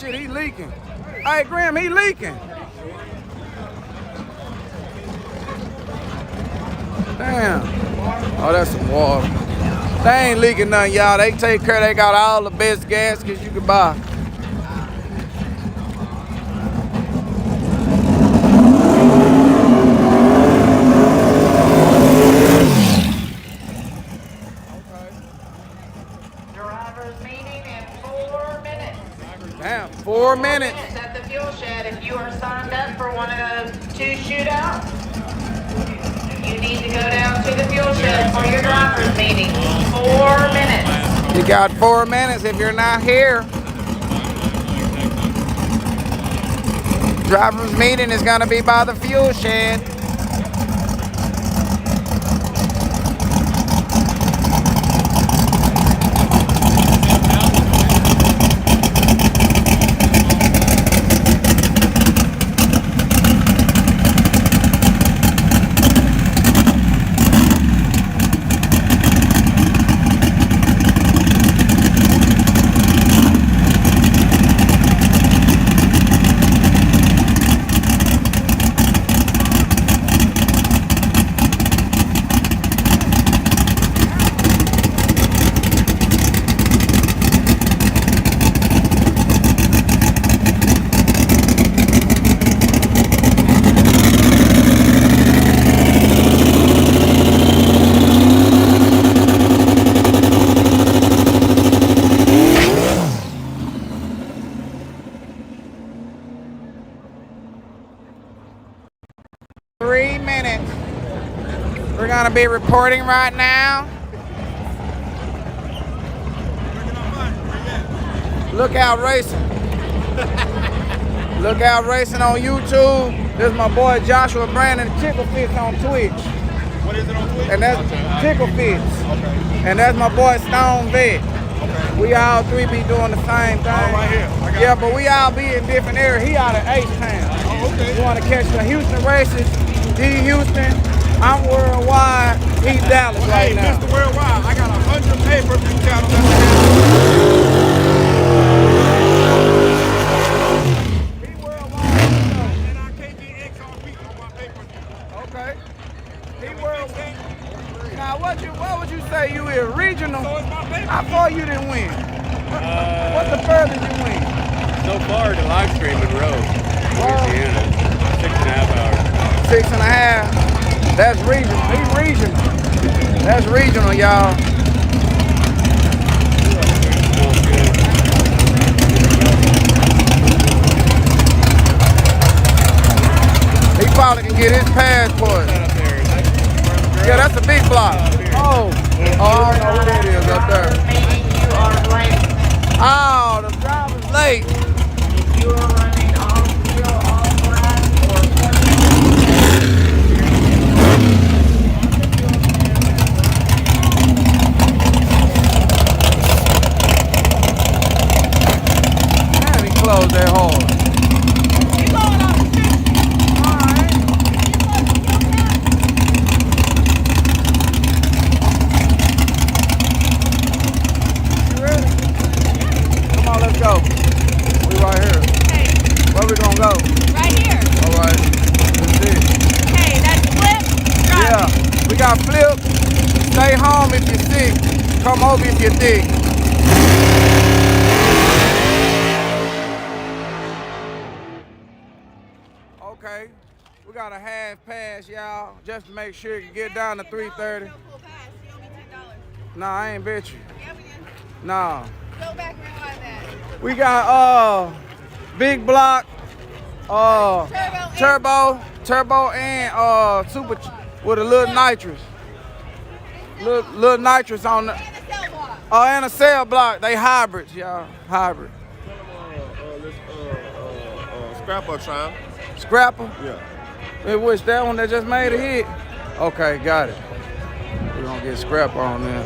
shit, he leaking. Hey, Grim, he leaking. Damn. Oh, that's some water. They ain't leaking nothing, y'all. They take care. They got all the best gaskets you can buy. Drivers meeting in 4 minutes. Damn, 4 minutes. 4 minutes at the fuel shed. If you are signed up for one of those 2 shootouts, you need to go down to the fuel shed for your drivers meeting. 4 minutes. You got 4 minutes if you're not here. Drivers meeting is gonna be by the fuel shed. We're gonna be reporting right now. Lookout Racing. Lookout Racing on YouTube. This is my boy Joshua Brandon Tickle Fits on Twitch. What is it on Twitch? And that's Tickle Fits. Okay. And that's my boy Stone Vet. Okay. We all three be doing the same thing. All right here. Yeah, but we all be in different areas. He out of H-Town. Oh, okay. You want to catch the Houston races? D Houston. I'm worldwide. He's Dallas right now. Mr. Worldwide, I got 100 pay-per-view channels. He worldwide. And I can't be X on week on my pay-per-view. Okay. He worldwide. Now, what would you say you is? Regional? So it's my pay-per-view. How far you didn't win? What's the furthest you win? So far to live stream in Rose, Louisiana, 6.5 hours. 6.5. That's regional. He's regional. That's regional, y'all. He probably can get his passport. Yeah, that's a big block. Oh, I don't know who that is up there. You are late. Oh, the driver's late. You are running off-wheel, off-road, or Man, he closed that hole. Go. We right here. Okay. Where we gonna go? Right here. All right. Let's see. Okay, that's flip. Drop. Yeah. We got flip. Stay home if you're sick. Come over if you're thick. Okay. We got a half pass, y'all, just to make sure you can get down to 330. Nah, I ain't bet you. Yeah, we did. Nah. Go back and rewind that. We got big block, turbo and super with a little nitrous. Little nitrous on the And a cell block. and a cell block. They hybrids, y'all. Hybrid. Scrapper trying. Scrapper. Yeah. Which that one that just made a hit. Okay, got it. We're gonna get Scrapper on there.